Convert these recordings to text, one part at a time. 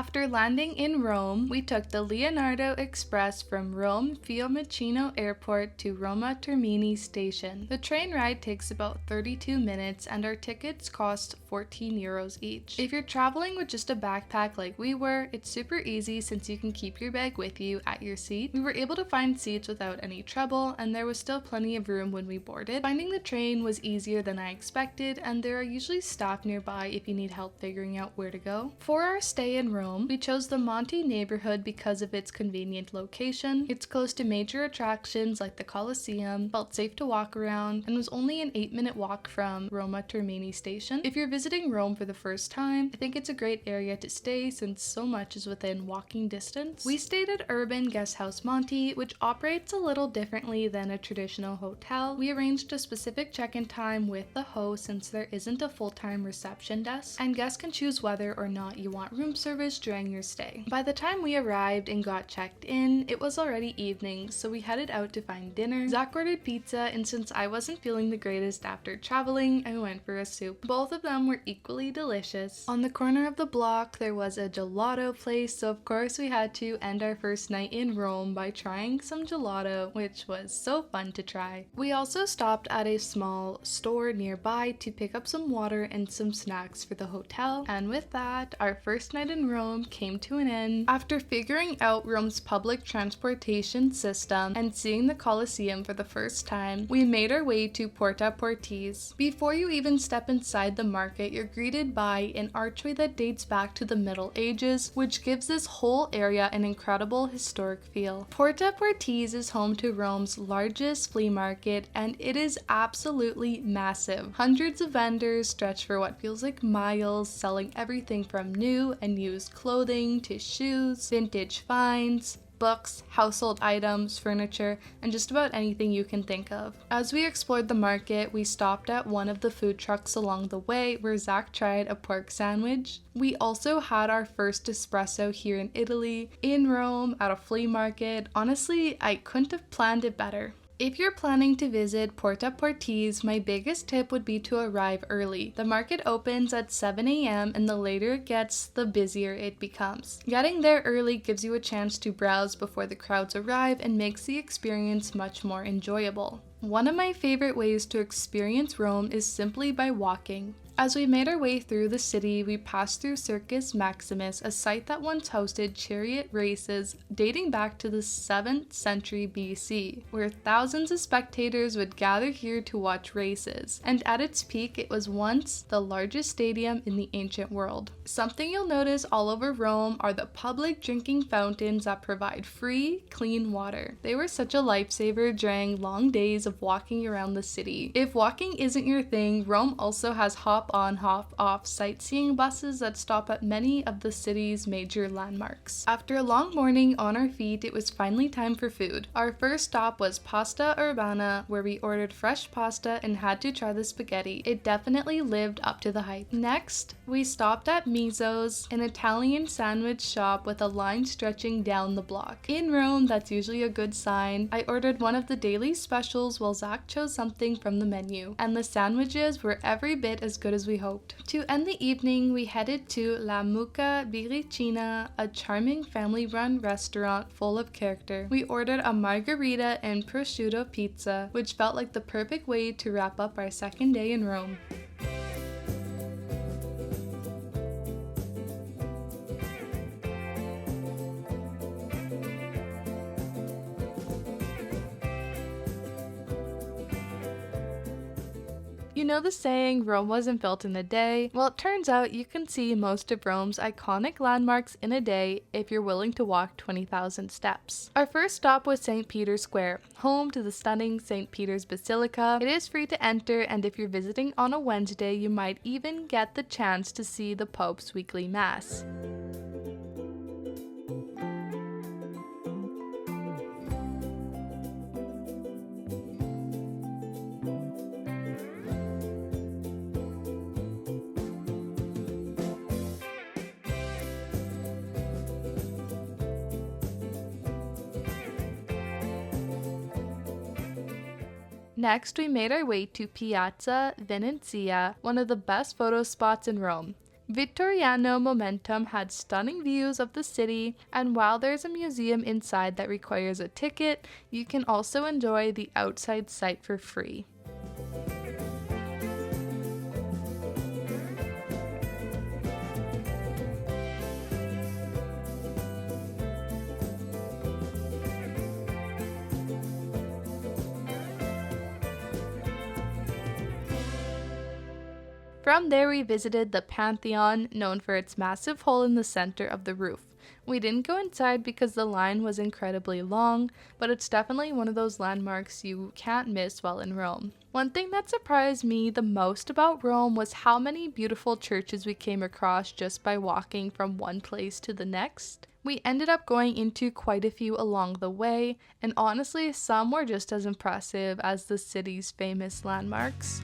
After landing in Rome, we took the Leonardo Express from Rome Fiumicino Airport to Roma Termini Station. The train ride takes about 32 minutes and our tickets cost €14 each. If you're traveling with just a backpack like we were, it's super easy since you can keep your bag with you at your seat. We were able to find seats without any trouble and there was still plenty of room when we boarded. Finding the train was easier than I expected and there are usually staff nearby if you need help figuring out where to go. For our stay in Rome, we chose the Monte neighborhood because of its convenient location. It's close to major attractions like the Colosseum, felt safe to walk around, and was only an 8-minute walk from Roma Termini Station. If you're visiting Rome for the first time, I think it's a great area to stay since so much is within walking distance. We stayed at Urban Guest House Monte, which operates a little differently than a traditional hotel. We arranged a specific check-in time with the host since there isn't a full-time reception desk, and guests can choose whether or not you want room service during your stay. By the time we arrived and got checked in, it was already evening, so we headed out to find dinner. Zach ordered pizza, and since I wasn't feeling the greatest after traveling, I went for a soup. Both of them were equally delicious. On the corner of the block, there was a gelato place, so of course we had to end our first night in Rome by trying some gelato, which was so fun to try. We also stopped at a small store nearby to pick up some water and some snacks for the hotel, and with that, our first night in Rome came to an end. After figuring out Rome's public transportation system and seeing the Colosseum for the first time, we made our way to Porta Portese. Before you even step inside the market, you're greeted by an archway that dates back to the Middle Ages, which gives this whole area an incredible historic feel. Porta Portese is home to Rome's largest flea market, and it is absolutely massive. Hundreds of vendors stretch for what feels like miles, selling everything from new and used clothing to shoes, vintage finds, books, household items, furniture, and just about anything you can think of. As we explored the market, we stopped at one of the food trucks along the way where Zach tried a pork sandwich. We also had our first espresso here in Italy, in Rome, at a flea market. Honestly, I couldn't have planned it better. If you're planning to visit Porta Portese, my biggest tip would be to arrive early. The market opens at 7 a.m. and the later it gets, the busier it becomes. Getting there early gives you a chance to browse before the crowds arrive and makes the experience much more enjoyable. One of my favorite ways to experience Rome is simply by walking. As we made our way through the city, we passed through Circus Maximus, a site that once hosted chariot races dating back to the 7th century BC, where thousands of spectators would gather here to watch races. And at its peak, it was once the largest stadium in the ancient world. Something you'll notice all over Rome are the public drinking fountains that provide free, clean water. They were such a lifesaver during long days of walking around the city. If walking isn't your thing, Rome also has hop-on, hop-off sightseeing buses that stop at many of the city's major landmarks. After a long morning on our feet, it was finally time for food. Our first stop was Pasta Urbana, where we ordered fresh pasta and had to try the spaghetti. It definitely lived up to the hype. Next, we stopped at Mizo's, an Italian sandwich shop with a line stretching down the block. In Rome, that's usually a good sign. I ordered one of the daily specials while Zach chose something from the menu, and the sandwiches were every bit as good as we hoped. To end the evening, we headed to La Mucca Biricina, a charming family-run restaurant full of character. We ordered a margarita and prosciutto pizza, which felt like the perfect way to wrap up our second day in Rome. You know the saying, Rome wasn't built in a day? Well, it turns out you can see most of Rome's iconic landmarks in a day if you're willing to walk 20,000 steps. Our first stop was St. Peter's Square, home to the stunning St. Peter's Basilica. It is free to enter, and if you're visiting on a Wednesday, you might even get the chance to see the Pope's weekly Mass. Next, we made our way to Piazza Venezia, one of the best photo spots in Rome. Vittoriano Momentum had stunning views of the city, and while there's a museum inside that requires a ticket, you can also enjoy the outside site for free. From there, we visited the Pantheon, known for its massive hole in the center of the roof. We didn't go inside because the line was incredibly long, but it's definitely one of those landmarks you can't miss while in Rome. One thing that surprised me the most about Rome was how many beautiful churches we came across just by walking from one place to the next. We ended up going into quite a few along the way, and honestly, some were just as impressive as the city's famous landmarks.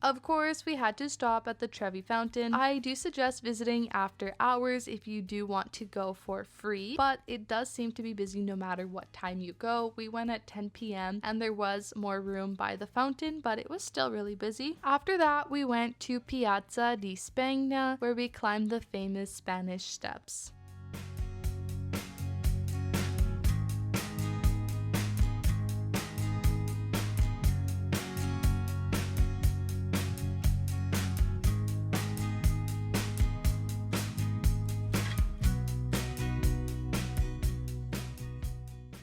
Of course, we had to stop at the Trevi fountain. I do suggest visiting after hours if you do want to go for free, but it does seem to be busy no matter what time you go. We went at 10 p.m. and there was more room by the fountain, but it was still really busy. After that, we went to Piazza di Spagna, where we climbed the famous Spanish steps.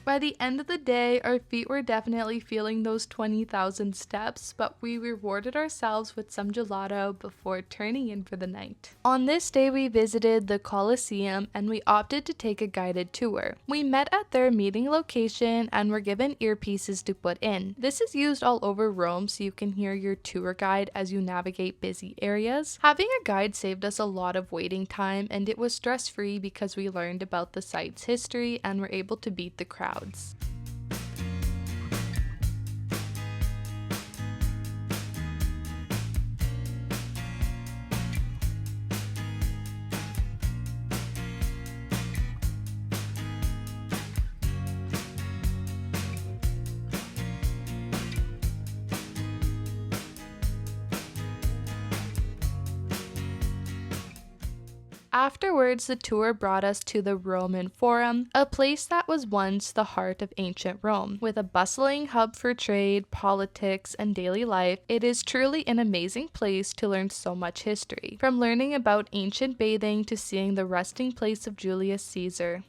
By the end of the day, our feet were definitely feeling those 20,000 steps, but we rewarded ourselves with some gelato before turning in for the night. On this day, we visited the Colosseum and we opted to take a guided tour. We met at their meeting location and were given earpieces to put in. This is used all over Rome so you can hear your tour guide as you navigate busy areas. Having a guide saved us a lot of waiting time, and it was stress-free because we learned about the site's history and were able to beat the crowds. Afterwards, the tour brought us to the Roman Forum, a place that was once the heart of ancient Rome. With a bustling hub for trade, politics, and daily life, it is truly an amazing place to learn so much history, from learning about ancient bathing to seeing the resting place of Julius Caesar.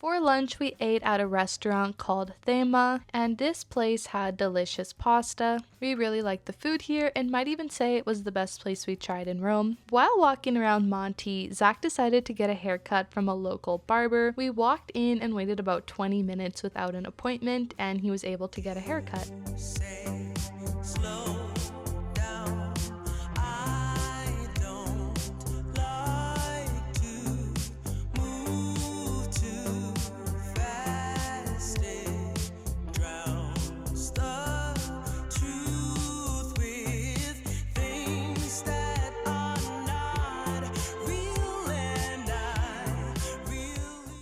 For lunch, we ate at a restaurant called Thema, and this place had delicious pasta. We really liked the food here and might even say it was the best place we tried in Rome. While walking around Monte, Zach decided to get a haircut from a local barber. We walked in and waited about 20 minutes without an appointment, and he was able to get a haircut.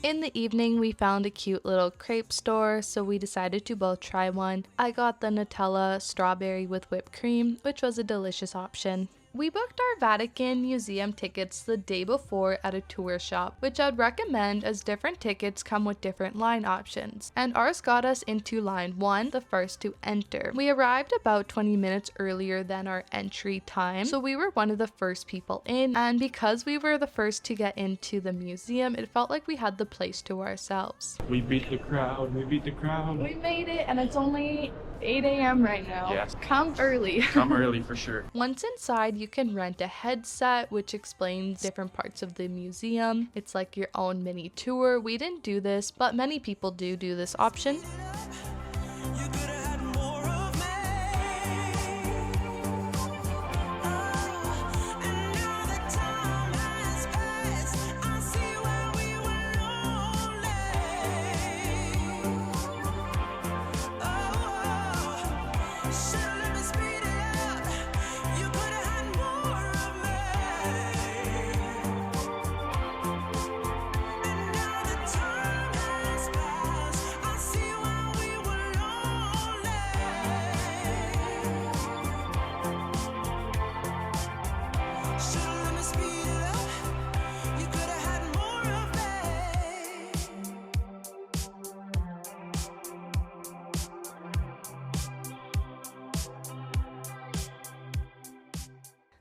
In the evening, we found a cute little crepe store, so we decided to both try one. I got the Nutella strawberry with whipped cream, which was a delicious option. We booked our Vatican Museum tickets the day before at a tour shop, which I'd recommend as different tickets come with different line options, and ours got us into line 1, the first to enter. We arrived about 20 minutes earlier than our entry time, so we were one of the first people in, and because we were the first to get into the museum, it felt like we had the place to ourselves. We beat the crowd, we beat the crowd. We made it, and it's only 8 a.m. right now. Yes. Come early. Come early for sure. Once inside, you can rent a headset, which explains different parts of the museum. It's like your own mini tour. We didn't do this, but many people do this option.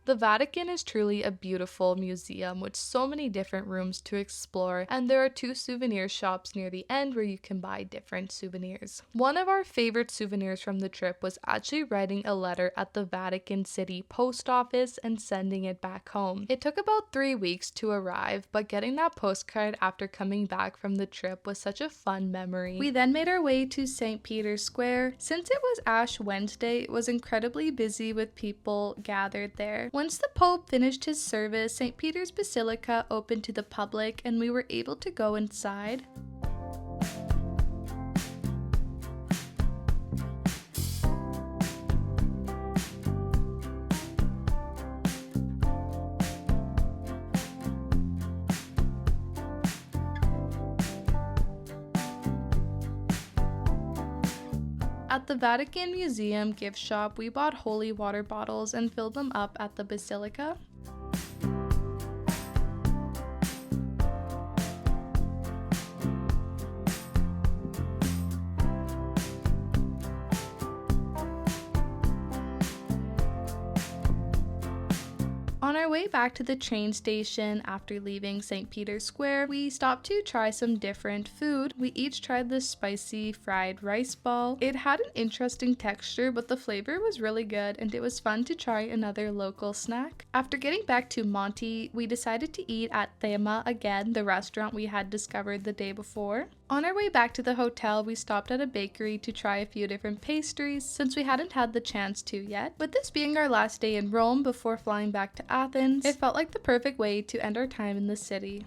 The Vatican is truly a beautiful museum with so many different rooms to explore, and there are 2 souvenir shops near the end where you can buy different souvenirs. One of our favorite souvenirs from the trip was actually writing a letter at the Vatican City post office and sending it back home. It took about 3 weeks to arrive, but getting that postcard after coming back from the trip was such a fun memory. We then made our way to St. Peter's Square. Since it was Ash Wednesday, it was incredibly busy with people gathered there. Once the Pope finished his service, St. Peter's Basilica opened to the public and we were able to go inside. At the Vatican Museum gift shop, we bought holy water bottles and filled them up at the Basilica. On our way back to the train station after leaving St. Peter's Square, we stopped to try some different food. We each tried this spicy fried rice ball. It had an interesting texture, but the flavor was really good and it was fun to try another local snack. After getting back to Monte, we decided to eat at Thema again, the restaurant we had discovered the day before. On our way back to the hotel, we stopped at a bakery to try a few different pastries since we hadn't had the chance to yet. With this being our last day in Rome before flying back to Athens, it felt like the perfect way to end our time in the city.